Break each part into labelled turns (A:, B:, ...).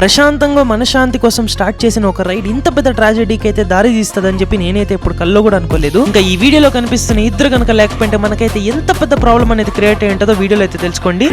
A: ప్రశాంతంగా మనశ్శాంతి కోసం స్టార్ట్ చేసిన ఒక రైడ్ ఇంత పెద్ద ట్రాజెడీకి అయితే దారి తీస్తుందని చెప్పి నేనైతే ఇప్పుడు కల్లో కూడా అనుకోలేదు. ఇంకా ఈ వీడియోలో కనిపిస్తున్న ఇద్దరు కనుక లేకపోతే మనకైతే ఎంత పెద్ద ప్రాబ్లం అనేది క్రియేట్ అయ్యి ఉంటుందో వీడియోలో అయితే తెలుసుకోండి.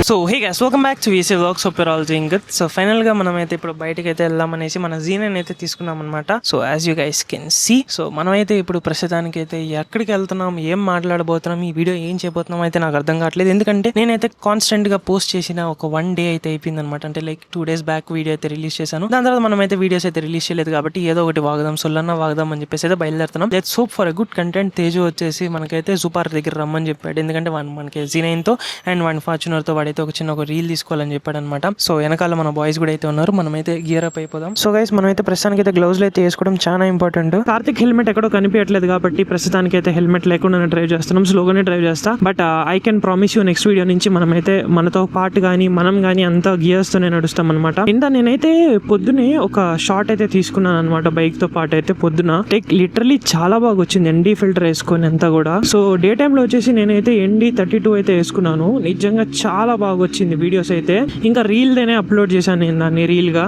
A: So hey guys, welcome back to VC vlogs. Hope your all doing good. So final గా మనం అయితే ఇప్పుడు బయటకి అయితే వెళ్దామనేసి మన జీనన్ అయితే తీసుకున్నాం అనమాట. So as you guys can see, so మనమైతే ఇప్పుడు ప్రస్తుతానికి అయితే ఎక్కడికి వెళ్తున్నాం, ఏం మాట్లాడబోతున్నాం, ఈ వీడియో ఏం చేయబోతున్నాం అయితే నాకు అర్థం కావట్లేదు. ఎందుకంటే నేనైతే కాన్స్టెంట్ గా పోస్ట్ చేసిన ఒక 1 day అయితే అయిపోయింది అనమాట. అంటే లైక్ 2 days బ్యాక్ వీడియో అయితే రిలీజ్ చేశాను. దాని తర్వాత మనం అయితే వీడియోస్ అయితే రిలీజ్ చేయలేదు కాబట్టి ఏదో ఒకటి వాగదాం, సొల్లన్నా వాగదాం అని చెప్పేసి అయితే బయలుదేరుతున్నాం. Let's hope for a good content. Teju వచ్చేసి మనకైతే సూపర్ దగ్గర రమ్మని చెప్పాడు. ఎందుకంటే మనకి జీనైన్ తో అండ్ వన్ ఫార్చునర్ తో వాడైతే ఒక రీల్ తీసుకోవాలని చెప్పాడు అనమాట. సో వెనకాల మన బాయ్స్ కూడా అయితే ఉన్నారు. మనమైతే గియర్ అప్ అయిపోదాం. సో గైస్, మనమైతే ప్రస్తుతానికి అయితే గ్లౌజ్ అయితే వేసుకోవడం చాలా ఇంపార్టెంట్. కార్తిక్ హెల్మెట్ ఎక్కడో కనిపించట్లేదు కాబట్టి ప్రస్తుతానికి అయితే హెల్మెట్ లేకుండా డ్రైవ్ చేస్తున్నాం. స్లోగానే డ్రైవ్ చేస్తా. But I can promise you next video నుంచి మనమైతే మనతో పాటు కానీ మనం కానీ అంతా గియర్స్ తోనే నడుస్తాం అనమాట. ఇంత నేనైతే పొద్దునే ఒక షార్ట్ అయితే తీసుకున్నాను అనమాట బైక్ తో పాటు. అయితే పొద్దున లిటరలీ చాలా బాగా వచ్చింది ఎన్డీ ఫిల్టర్ వేసుకొని అంతా కూడా. సో డే టైమ్ లో వచ్చేసి నేనైతే ND32 అయితే వేసుకున్నాను. నిజంగా చాలా బాగా వచ్చింది వీడియోస్ అయితే. ఇంకా రీల్ దేనే అప్లోడ్ చేశాను నేను దాన్ని రీల్ గా.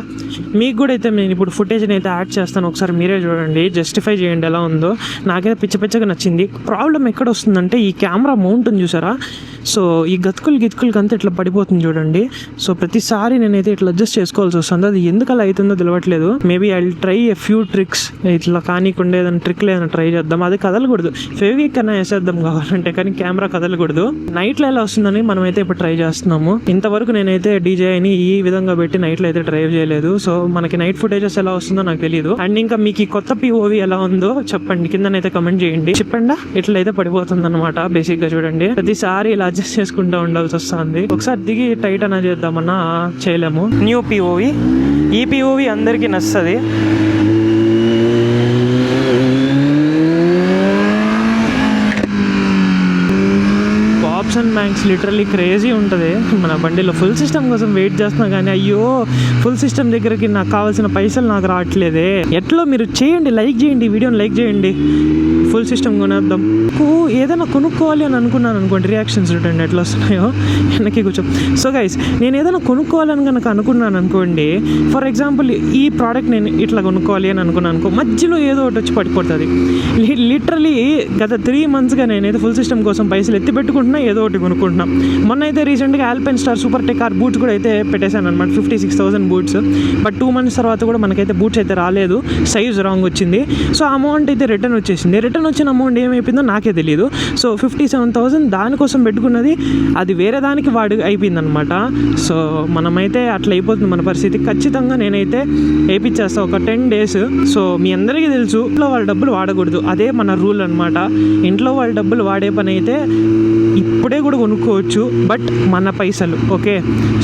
A: మీకు కూడా అయితే నేను ఇప్పుడు ఫుటేజ్ అయితే యాడ్ చేస్తాను, ఒకసారి మీరే చూడండి, జస్టిఫై చేయండి ఎలా ఉందో. నాకైతే పిచ్చగా నచ్చింది. ప్రాబ్లం ఎక్కడ వస్తుందంటే ఈ కెమెరా మౌంట్ ఉంది చూసారా, సో ఈ గతుకులకి అంతా ఇట్లా పడిపోతుంది చూడండి. సో ప్రతిసారి నేనైతే ఇట్లా అడ్జస్ట్ చేసుకోవాల్సి వస్తుంది. అది ఎందుకు అలా అవుతుందో తెలియట్లేదు. Maybe I will try a few tricks. ఇట్లా కానీకుండా ఏదైనా ట్రిక్లు ఏదైనా ట్రై చేద్దాం. అది కదలకూడదు, ఫెవిక్ కన్నా వేసేద్దాం కావాలంటే, కానీ కెమెరా కదలకూడదు. నైట్లో ఎలా వస్తుందని మనమైతే ఇప్పుడు ట్రై చేస్తున్నాము. ఇంతవరకు నేనైతే DJIని ఈ విధంగా పెట్టి నైట్లో అయితే డ్రైవ్ చేయలేదు. సో మనకి నైట్ ఫుటేజెస్ ఎలా వస్తుందో నాకు తెలియదు. అండ్ ఇంకా మీకు ఈ కొత్త POV ఎలా ఉందో చెప్పండి, కిందనైతే కమెంట్ చేయండి. చెప్పండి, ఇట్లా అయితే పడిపోతుంది అనమాట. బేసిక్ గా చూడండి, ప్రతిసారి ఇలా అడ్జస్ట్ చేసుకుంటూ ఉండాల్సి వస్తుంది. ఒకసారి దిగి టైట్ అన్నా చేద్దామన్నా చేయలేము. న్యూ POV, ఈ POV అందరికీ నచ్చుతుంది. ఆప్షన్ బ్యాంక్స్ లిటరల్లీ క్రేజీ ఉంటుంది మన బండిలో. ఫుల్ సిస్టమ్ కోసం వెయిట్ చేస్తున్నా కానీ అయ్యో ఫుల్ సిస్టమ్ దగ్గరికి నాకు కావాల్సిన పైసలు నాకు రావట్లేదే. ఎట్లో మీరు చేయండి, లైక్ చేయండి, వీడియోని లైక్ చేయండి. ఫుల్ సిస్టమ్ కొనేద్దాం. ఏదైనా కొనుక్కోవాలి అని అనుకున్నాను అనుకోండి, రియాక్షన్స్ చూడండి ఎట్లా వస్తున్నాయో. వెనక్కి కూర్చో. సో గైస్, నేను ఏదైనా కొనుక్కోవాలని కనుక అనుకున్నాను అనుకోండి, ఫర్ ఎగ్జాంపుల్ ఈ ప్రోడక్ట్ నేను ఇట్లా కొనుక్కోవాలి అని అనుకున్నాను అనుకో, మధ్యలో ఏదో ఒకటి వచ్చి పడిపోతుంది. లిటరలీ గత 3 monthsగా నేనైతే ఫుల్ సిస్టమ్ కోసం పైసలు ఎత్తి పెట్టుకుంటున్నా, ఏదో ఒకటి కొనుక్కుంటున్నాం. మొన్న అయితే రీసెంట్గా Alpinestars Supertech R boots కూడా అయితే పెట్టేశాను అనమాట, 56,000 బూట్స్. బట్ 2 months తర్వాత కూడా మనకైతే బూట్స్ అయితే రాలేదు, సైజ్ రాంగ్ వచ్చింది. సో అమౌంట్ అయితే రిటర్న్ వచ్చేసింది. రిటర్న్ వచ్చిన అమౌంట్ ఏమైపోయిందో నాకే తెలియదు. సో 57,000 దానికోసం పెట్టుకున్నది అది వేరే దానికి అయిపోయింది అనమాట. సో మనమైతే అట్లా అయిపోతుంది మన పరిస్థితి. ఖచ్చితంగా నేనైతే వేయించేస్తాను ఒక 10 days. సో మీ అందరికీ తెలుసు, ఇంట్లో వాళ్ళ డబ్బులు వాడకూడదు, అదే మన రూల్ అనమాట. ఇంట్లో వాళ్ళ డబ్బులు వాడే పని అయితే ఇప్పుడే కూడా కొనుక్కోవచ్చు, బట్ మన పైసలు, ఓకే.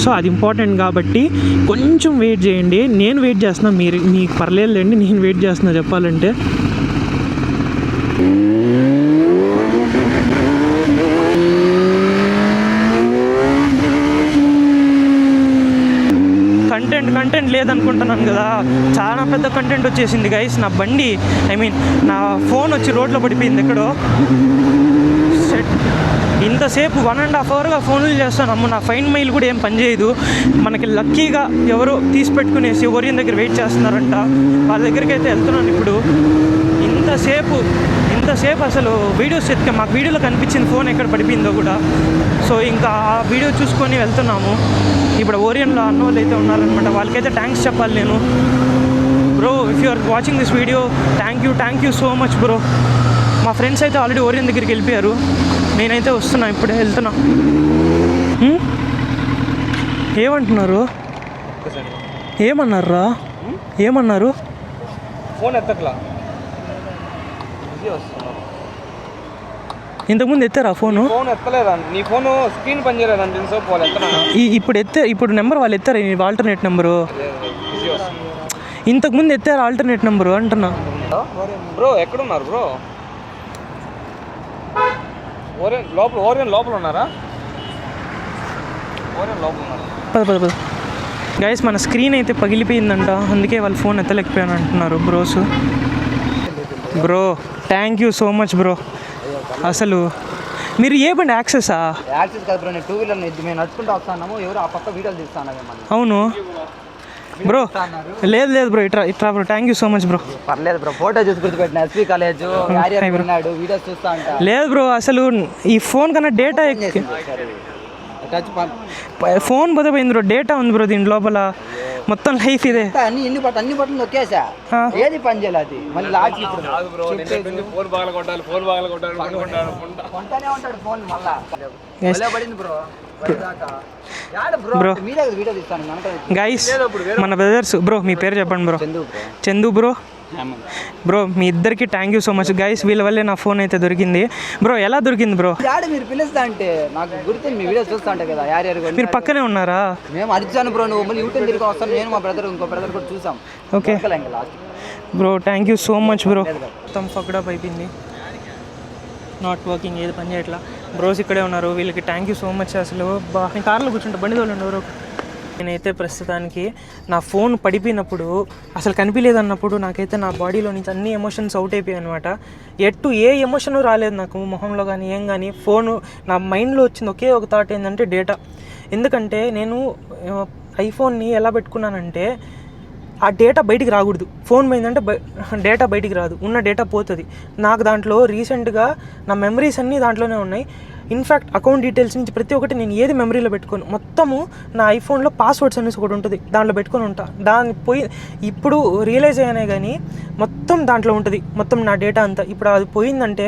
A: సో అది ఇంపార్టెంట్ కాబట్టి కొంచెం వెయిట్ చేయండి. నేను వెయిట్ చేస్తున్నా, మీకు పర్లేదులేండి, నేను వెయిట్ చేస్తున్నా చెప్పాలంటే. కంటెంట్ లేదనుకుంటున్నాను కదా, చాలా పెద్ద కంటెంట్ వచ్చేసింది గైస్. నా బండి, నా ఫోన్ వచ్చి రోడ్లో పడిపోయింది ఎక్కడో. ఇంతసేపు 1.5 hourగా ఫోన్లు చేస్తాను. నా ఫైన్ మెయిల్ కూడా ఏం పనిచేయదు. మనకి లక్కీగా ఎవరో తీసి పెట్టుకునేసి ఓరియన్ దగ్గర వెయిట్ చేస్తున్నారంట, వాళ్ళ దగ్గరికి అయితే వెళ్తున్నాను ఇప్పుడు. ఇంతసేపు అసలు వీడియోస్ ఎత్తుక మాకు వీడియోలో కనిపించింది ఫోన్ ఎక్కడ పడిపోయిందో కూడా. సో ఇంకా ఆ వీడియో చూసుకొని వెళ్తున్నాము. ఇప్పుడు ఓరియన్లో అన్న వాళ్ళు అయితే ఉన్నారనమాట, వాళ్ళకైతే థ్యాంక్స్ చెప్పాలి నేను. Bro, if you are watching this video, thank you so much bro. మా ఫ్రెండ్స్ అయితే ఆల్రెడీ ఓరియన్ దగ్గరికి వెళ్ళిపోయారు, నేనైతే వస్తున్నా, ఇప్పుడే వెళ్తున్నా. ఏమన్నారు?
B: ఫోన్ ఎత్తట్లా.
A: ఇంతకుముందు ఎత్తారా ఫోను?
B: ఫోన్ ఎత్తలేదా? నీ ఫోను స్క్రీన్ పని చేయలేదండి.
A: ఇప్పుడు నెంబర్ వాళ్ళు ఎత్తారు, ఆల్టర్నేట్ నెంబరు. ఇంతకుముందు ఎత్తారు ఆల్టర్నేట్ నెంబరు అంటున్నా.
B: బ్రో ఎక్కడున్నారు బ్రో? ఓరియన్ లోపల ఉన్నారా?
A: పద గైస్, మన స్క్రీన్ అయితే పగిలిపోయిందంట, అందుకే వాళ్ళు ఫోన్ ఎత్తలేకపోయాను అంటున్నారు bros. Bro thank you so much bro. అసలు మీరు ఏ బండి యాక్సెసా?
C: యాక్సిస్ కాదు బ్రో, నేను 2 వీలర్ మేము నడుచుకుంటూ వస్తున్నాము, ఎవరు ఆ పక్క వీడియోలు తీస్తాను మళ్ళీ.
A: అవును బ్రో. లేదు బ్రో, ఇట్రా bro. Thank you so much bro.
C: పర్లేదు బ్రో, ఫోటో చూసి గుర్తుపెట్టిన ఎస్పీ కాలేజ్ ఉన్నాడు, వీడియోస్ చూస్తా అంట.
A: లేదు బ్రో, అసలు ఈ ఫోన్ కన్నా డేటా
C: టచ్
A: ఫోన్ పోతే పోయింది బ్రో. డేటా ఉంది బ్రో దీని లోపల, మొత్తం లైఫ్ ఇదే.
C: అన్ని బట్టలు నొక్కేసా, ఏది పని చేయలేదు. అది మళ్ళీ లాస్ట్
B: ఫోన్ బాగా కొట్టాలి
C: కొంటానే ఉంటాడు ఫోన్. మళ్ళా పడింది బ్రో.
A: బ్రో
C: వీడియో తీస్తాను
A: గైస్, మన బ్రదర్స్. బ్రో మీ పేరు చెప్పండి బ్రో. చందు బ్రో. బ్రో మీ ఇద్దరికి thank you so much guys, వీళ్ళ వల్లే నా ఫోన్ అయితే దొరికింది. బ్రో ఎలా దొరికింది బ్రో?
C: మీరు పిలుస్తా అంటే నాకు గుర్తుంది, మీ వీడియో చూస్తా అంటే కదా.
A: మీరు పక్కనే ఉన్నారా?
C: మేము అడిచాను బ్రో, నువ్వు మళ్ళీ యూట్యూబ్ తిరిగి వస్తాను. నేను మా బ్రదర్ ఇంకో బ్రదర్ కూడా చూసాం.
A: Okay bro, thank you so much bro. మొత్తం ఫక్డప్ అయిపోయింది, నాట్ వర్కింగ్, ఏది పని చేయట్లా. బ్రోస్ ఇక్కడే ఉన్నారు, వీళ్ళకి థ్యాంక్ యూ సో మచ్. అసలు నేను కార్లో కూర్చుంటా, బండి తోలండి ఎవరో. నేనైతే ప్రస్తుతానికి నా ఫోన్ పడిపోయినప్పుడు, అసలు కనిపించలేదన్నప్పుడు నాకైతే నా బాడీలో నుంచి అన్ని ఎమోషన్స్ అవుట్ అయిపోయాయి అనమాట. ఏ ఎమోషను రాలేదు నాకు మొహంలో కానీ ఏం కానీ. ఫోను నా మైండ్లో వచ్చింది ఒకే ఒక థాట్, ఏంటంటే డేటా. ఎందుకంటే నేను ఐఫోన్ని ఎలా పెట్టుకున్నానంటే, ఆ డేటా బయటికి రాకూడదు. ఫోన్ పోయిందంటే డేటా బయటికి రాదు, ఉన్న డేటా పోతుంది. నాకు దాంట్లో రీసెంట్గా నా మెమరీస్ అన్నీ దాంట్లోనే ఉన్నాయి. ఇన్ఫ్యాక్ట్ అకౌంట్ డీటెయిల్స్ నుంచి ప్రతి ఒక్కటి నేను ఏది మెమరీలో పెట్టుకోను. మొత్తము నా ఐఫోన్లో పాస్వర్డ్స్ అనేసి ఒకటి ఉంటుంది, దాంట్లో పెట్టుకొని ఉంటా. ఇప్పుడు రియలైజ్ అయ్యానే కానీ మొత్తం దాంట్లో ఉంటుంది, మొత్తం నా డేటా అంతా. ఇప్పుడు అది పోయిందంటే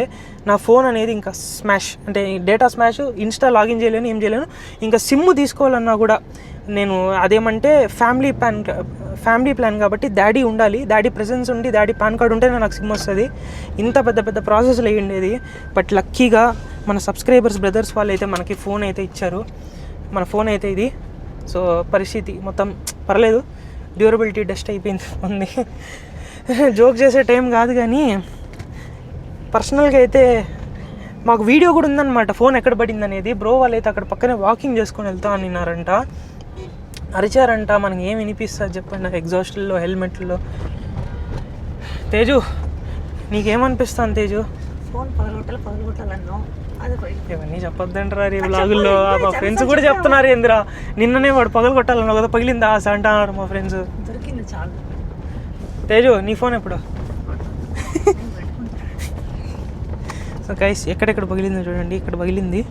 A: నా ఫోన్ అనేది ఇంకా స్మాష్, అంటే డేటా స్మాష్. ఇన్స్టా లాగిన్ చేయలేను, ఏం చేయలేను. ఇంకా సిమ్ తీసుకోవాలన్నా కూడా నేను అదేమంటే ఫ్యామిలీ ప్లాన్ కాబట్టి డాడీ ఉండాలి, డాడీ ప్రెజెన్స్ ఉండి డాడీ పాన్ కార్డ్ ఉంటేనే నాకు సిమ్ వస్తుంది. ఇంత పెద్ద ప్రాసెస్లో అయ్యిండేది. బట్ లక్కీగా మన సబ్స్క్రైబర్స్ బ్రదర్స్ వాళ్ళు అయితే మనకి ఫోన్ అయితే ఇచ్చారు. మన ఫోన్ అయితే ఇది. సో పరిస్థితి మొత్తం పర్లేదు, డ్యూరబిలిటీ డస్ట్ అయిపోయింది ఉంది. జోక్ చేసే టైం కాదు కానీ పర్సనల్గా అయితే మాకు వీడియో కూడా ఉందన్నమాట, ఫోన్ ఎక్కడ పడింది అనేది. బ్రో వాళ్ళు అయితే అక్కడ పక్కనే వాకింగ్ చేసుకొని వెళ్తా అన్నారంట, అరిచారంట. మనకి ఏం వినిపిస్తుంది చెప్పండి ఎగ్జాస్ట్లో, హెల్మెట్లో. తేజు నీకేమనిపిస్తాను తేజు?
D: ఫోన్ పగలగొట్టాలన్నా
A: ఇవన్నీ చెప్పొద్దంటారా ఈ వ్లాగుల్లో. మా ఫ్రెండ్స్ కూడా చెప్తున్నారు, ఏందిరా నిన్ననే వాడు పగలు కొట్టాలన్నా కదా, పగిలిందా ఆశ అంటున్నారు మా ఫ్రెండ్స్.
D: దొరికింది చాలు.
A: తేజు నీ ఫోన్ ఎప్పుడు? సో గైస్ ఎక్కడెక్కడ పగిలిందో చూడండి, ఇక్కడ పగిలింది.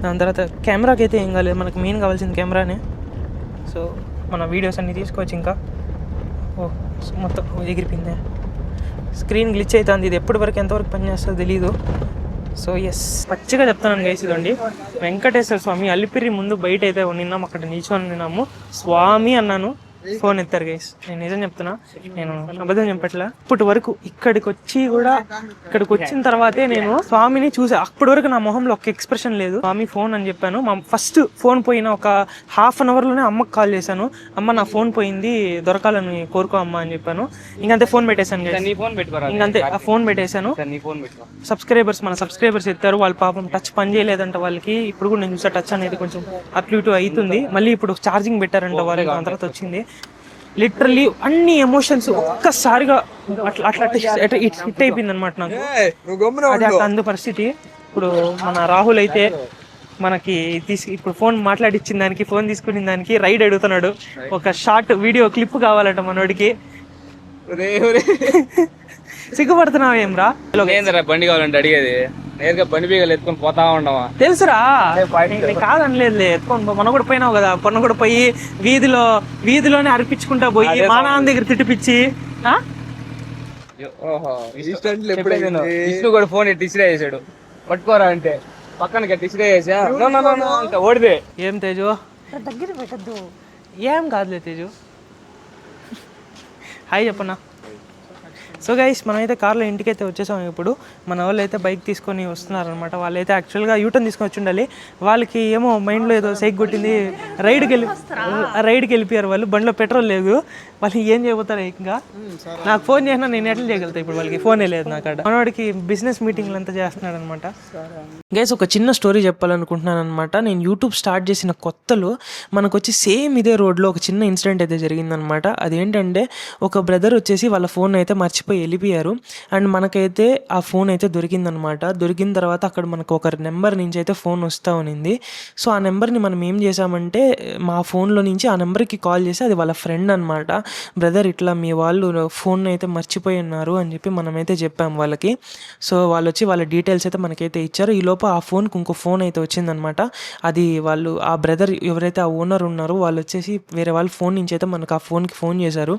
A: దాని తర్వాత కెమెరాకి అయితే ఏం కాలేదు, మనకు మెయిన్ కావాల్సింది కెమెరానే. సో మన వీడియోస్ అన్నీ తీసుకోవచ్చు. ఇంకా మొత్తం ఎగిరిపోయింది, స్క్రీన్ గ్లిచ్ అవుతుంది. ఇది ఎప్పటి వరకు ఎంతవరకు పనిచేస్తుందో తెలీదు. సో ఎస్, పచ్చిగా చెప్తాను గైస్, ఇదండి వెంకటేశ్వర స్వామి అలిపిరి ముందు బయట అయితే నిన్నాము, అక్కడ నిల్చొని నిన్నాము. స్వామి అన్నాను, ఫోన్ ఎత్తారు గైస్. నేను నిజం చెప్తున్నా, నేను అబద్ధం చెప్పట్లా. ఇప్పటి వరకు ఇక్కడికి వచ్చిన తర్వాతే నేను స్వామిని చూసా. అప్పటి వరకు నా మొహంలో ఒక ఎక్స్ప్రెషన్ లేదు. స్వామి ఫోన్ అని చెప్పాను. మా ఫస్ట్ ఫోన్ పోయిన ఒక ½ an hourలోనే అమ్మకి కాల్ చేశాను, అమ్మ నా ఫోన్ పోయింది, దొరకాలని కోరుకో అమ్మ అని చెప్పాను. ఇంకంతే ఫోన్ పెట్టేశాను. ఇంకంతే ఆ ఫోన్ పెట్టేశాను. మన సబ్స్క్రైబర్స్ ఎత్తారు, వాళ్ళ పాపం టచ్ పని చేయలేదంట వాళ్ళకి. ఇప్పుడు కూడా నేను చూసా టచ్ అనేది కొంచెం అటు ఇటు అవుతుంది. మళ్ళీ ఇప్పుడు ఛార్జింగ్ పెట్టారంట వాళ్ళు, దాని తర్వాత వచ్చింది. లిటరల్లీ అన్ని ఎమోషన్స్ ఒక్కసారిగా అట్లా హిట్ అయిపోయింది అనమాట నాకు. అది అట్లా అందు పరిస్థితి. ఇప్పుడు మన రాహుల్ అయితే మనకి ఇప్పుడు ఫోన్ మాట్లాడిచ్చిన దానికి, ఫోన్ తీసుకున్న దానికి రైడ్ అడుగుతున్నాడు. ఒక షార్ట్ వీడియో క్లిప్ కావాలంట మనోడికి. సిగ్గుపడుతున్నావేం రా?
B: బండి కావాలంటే అడిగేది నేరుగా బండి బీగలు ఎత్తుకొని పోతా ఉండవా?
A: తెలుసురా, కాదనలేదు. ఎత్తుకొని మనం కూడా పోయినావు కదా, పొన్న కూడా పోయి వీధిలోనే అర్పించుకుంటా పోయి మా నాన్న దగ్గర తిట్టిపిచ్చి.
B: విష్ణు కూడా ఫోన్ ఇసిరే చేసాడు, పట్టుకోరా అంటే పక్కన ఇసిరే చేసా ఓడిదే.
A: ఏం తేజు
D: దగ్గర పెట్టద్దు.
A: ఏం కాదులే తేజు, హాయ్ చెప్పన్నా. సో గైస్ మనమైతే కార్లో ఇంటికైతే వచ్చేసాం. ఇప్పుడు మన వాళ్ళు అయితే బైక్ తీసుకొని వస్తున్నారనమాట. వాళ్ళైతే యాక్చువల్గా యూటర్న్ తీసుకొని వచ్చి ఉండాలి. వాళ్ళకి ఏమో మైండ్లో ఏదో సైక్ కొట్టింది, రైడ్కి వెళ్ళిపోయారు వాళ్ళు. బండిలో పెట్రోల్ లేదు, వాళ్ళు ఏం చేయబోతారు. ఇంకా నాకు ఫోన్ చేసినా నేను ఎట్లా చేయగలుగుతా? ఇప్పుడు వాళ్ళకి ఫోనే లేదు నా కాడ. మనవాడికి బిజినెస్ మీటింగ్లు అంతా చేస్తున్నాడు అనమాట. గైస్ ఒక చిన్న స్టోరీ చెప్పాలనుకుంటున్నాను అనమాట. నేను యూట్యూబ్ స్టార్ట్ చేసిన కొత్తలో మనకు వచ్చి సేమ్ ఇదే రోడ్లో ఒక చిన్న ఇన్సిడెంట్ అయితే జరిగిందనమాట. అదేంటంటే ఒక బ్రదర్ వచ్చేసి వాళ్ళ ఫోన్ అయితే మర్చిపోయి మర్చిపోయి వెళ్ళిపోయారు. అండ్ మనకైతే ఆ ఫోన్ అయితే దొరికిందనమాట. దొరికిన తర్వాత అక్కడ మనకు ఒక నెంబర్ నుంచి అయితే ఫోన్ వస్తూ ఉన్నింది. సో ఆ నెంబర్ని మనం ఏం చేసామంటే మా ఫోన్లో నుంచి ఆ నెంబర్కి కాల్ చేసి అది వాళ్ళ ఫ్రెండ్ అనమాట. బ్రదర్ ఇట్లా మీ వాళ్ళు ఫోన్ అయితే మర్చిపోయి ఉన్నారు అని చెప్పి మనమైతే చెప్పాం వాళ్ళకి. సో వాళ్ళు వచ్చి వాళ్ళ డీటెయిల్స్ అయితే మనకైతే ఇచ్చారు. ఈ లోపు ఆ ఫోన్కి ఇంకో ఫోన్ అయితే వచ్చిందనమాట. అది వాళ్ళు ఆ బ్రదర్ ఎవరైతే ఆ ఓనర్ ఉన్నారో వాళ్ళు వచ్చేసి వేరే వాళ్ళ ఫోన్ నుంచి అయితే మనకు ఆ ఫోన్కి ఫోన్ చేశారు.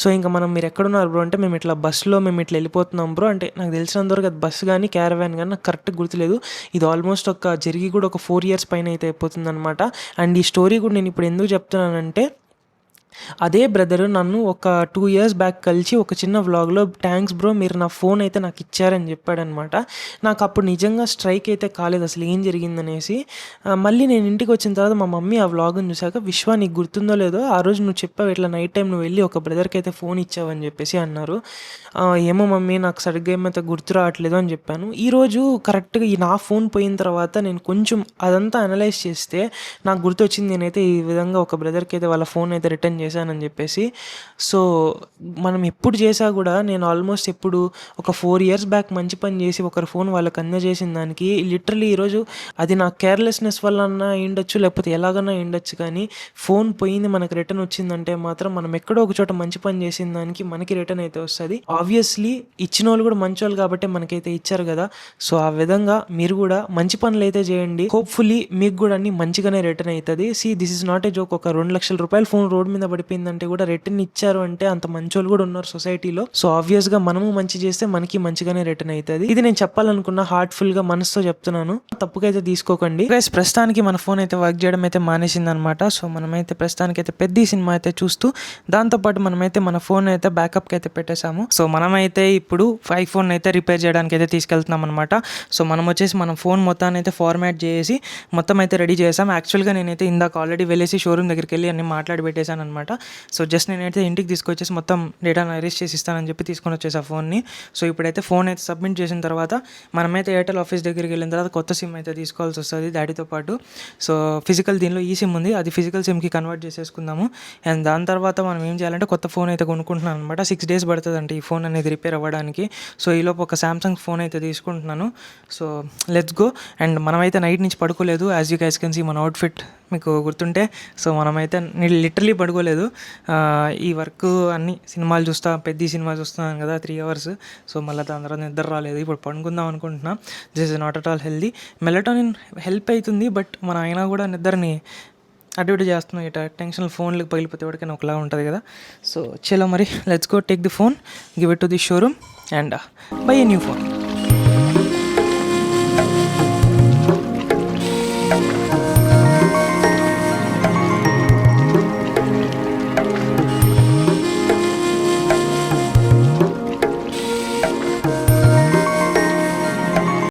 A: సో ఇంకా మనం మీరు ఎక్కడున్నారు బ్రో అంటే మేము ఇట్లా బస్సులో మేము ఇట్లా వెళ్ళిపోతున్నాం బ్రో అంటే నాకు తెలిసినంతవరకు అది బస్సు కానీ క్యారవాన్ కానీ నాకు కరెక్ట్గా గుర్తులేదు. ఇది ఆల్మోస్ట్ జరిగి కూడా ఒక 4 years పైన అయితే అయిపోతుంది అనమాట. అండ్ ఈ స్టోరీ కూడా నేను ఇప్పుడు ఎందుకు చెప్తున్నానంటే అదే బ్రదర్ నన్ను ఒక 2 years బ్యాక్ కలిసి ఒక చిన్న వ్లాగ్లో థ్యాంక్స్ బ్రో మీరు నా ఫోన్ అయితే నాకు ఇచ్చారని చెప్పాడనమాట. నాకు అప్పుడు నిజంగా స్ట్రైక్ అయితే కాలేదు అసలు ఏం జరిగిందనేసి. మళ్ళీ నేను ఇంటికి వచ్చిన తర్వాత మా మమ్మీ ఆ వ్లాగ్ని చూసాక విశ్వ నీకు గుర్తుందో లేదో ఆ రోజు నువ్వు చెప్పావు ఇట్లా నైట్ టైం నువ్వు వెళ్ళి ఒక బ్రదర్కి అయితే ఫోన్ ఇచ్చావని చెప్పేసి అన్నారు. ఏమో మమ్మీ నాకు సరిగ్గా ఏమైతే గుర్తు రావట్లేదు అని చెప్పాను. ఈరోజు కరెక్ట్గా ఈ నా ఫోన్ పోయిన తర్వాత నేను కొంచెం అదంతా అనలైజ్ చేస్తే నాకు గుర్తొచ్చింది నేనైతే ఈ విధంగా ఒక బ్రదర్కి అయితే వాళ్ళ ఫోన్ అయితే రిటర్న్ చేశానని చెప్పేసి. సో మనం ఎప్పుడు చేసా కూడా నేను ఆల్మోస్ట్ ఎప్పుడు ఒక 4 years బ్యాక్ మంచి పని చేసి ఒకరి ఫోన్ వాళ్ళకి అందజేసిన దానికి లిటరలీ ఈరోజు అది నా కేర్లెస్నెస్ వల్ల అన్నా ఉండొచ్చు లేకపోతే ఎలాగన్నా ఉండొచ్చు కానీ ఫోన్ పోయింది మనకి రిటర్న్ వచ్చిందంటే మాత్రం మనం ఎక్కడో ఒక చోట మంచి పని చేసిన దానికి మనకి రిటర్న్ అయితే వస్తుంది. ఆబ్వియస్లీ ఇచ్చిన వాళ్ళు కూడా మంచి వాళ్ళు కాబట్టి మనకైతే ఇచ్చారు కదా. సో ఆ విధంగా మీరు కూడా మంచి పనులు అయితే చేయండి. హోప్ఫుల్లీ మీకు కూడా అన్ని మంచిగానే రిటర్న్ అవుతుంది. This is not a joke. ఒక 2 లక్షల రూపాయలు ఫోన్ రోడ్ మీద పడిపోయిందంటే కూడా రిటర్న్ ఇచ్చారు అంటే అంత మంచోళ్ళు కూడా ఉన్నారు సొసైటీలో. సో ఆబ్వియస్ గా మనము మంచి చేస్తే మనకి మంచిగానే రిటర్న్ అవుతుంది. ఇది నేను చెప్పాలనుకున్న హార్ట్ఫుల్ గా మనసుతో చెప్తున్నాను, తప్పుగా అయితే తీసుకోకండి. గైస్ ప్రస్తుతానికి మన ఫోన్ అయితే వర్క్ చేయడం అయితే మానేసింది అనమాట. సో మనమైతే ప్రస్తుతానికి అయితే పెద్ద సినిమా అయితే చూస్తూ దాంతోపాటు మనమైతే మన ఫోన్ అయితే బ్యాకప్ కి అయితే పెట్టేశాము. సో మనమైతే ఇప్పుడు ఐఫోన్ అయితే రిపేర్ చేయడానికి అయితే తీసుకెళ్తున్నాం అనమాట. సో మనం వచ్చేసి మన ఫోన్ మొత్తాన్ని అయితే ఫార్మాట్ చేసి మొత్తం అయితే రెడీ చేసాం. యాక్చువల్గా నేనైతే ఇందాక ఆల్రెడీ వెళ్ళేసి షోరూమ్ దగ్గరికి వెళ్ళి అన్ని మాట్లాడి పెట్టేశాను అనమాట. సో జస్ట్ నేనైతే ఇంటికి తీసుకొచ్చేసి మొత్తం డేటాను అరేంజ్ చేసి ఇస్తానని చెప్పి తీసుకొని వచ్చేసి ఆ ఫోన్ని. సో ఇప్పుడైతే ఫోన్ అయితే సబ్మిట్ చేసిన తర్వాత మనమైతే ఎయిర్టెల్ ఆఫీస్ దగ్గరికి వెళ్ళిన తర్వాత కొత్త సిమ్ అయితే తీసుకోవాల్సి వస్తుంది దాటితో పాటు. సో ఫిజికల్ దీనిలో ఈ సిమ్ ఉంది, అది ఫిజికల్ సిమ్కి కన్వర్ట్ చేసేసుకుందాము. అండ్ దాని తర్వాత మనం ఏం చేయాలంటే కొత్త ఫోన్ అయితే కొనుక్కుంటున్నాను అనమాట. 6 days పడుతుంది అంటే ఈ ఫోన్ అనేది రిపేర్ అవ్వడానికి. సో ఈలోపు ఒక సామ్సంగ్ ఫోన్ అయితే తీసుకుంటున్నాను. So let's go. అండ్ మనమైతే నైట్ నుంచి పడుకోలేదు. As you guys can see మన అవుట్ఫిట్ మీకు గుర్తుంటే. సో మనమైతే లిటరలీ పడుకోలేదు. ఈ వర్క్ అన్ని సినిమాలు చూస్తా, పెద్ద సినిమా చూస్తున్నాను కదా 3 hours. సో మళ్ళీ దాని తర్వాత నిద్ర రాలేదు. ఇప్పుడు పడుకుందాం అనుకుంటున్నా. This is not at all healthy. Melatonin help అవుతుంది, బట్ మన అయినా కూడా నిద్రని అటు ఇటు చేస్తున్నాం. ఇట టెన్షన్ ఫోన్లకు పగిలిపోతే ఎవరికైనా ఒకలా ఉంటుంది కదా. సో చలో మరి let's go take the phone, give it to the showroom and by a new phone.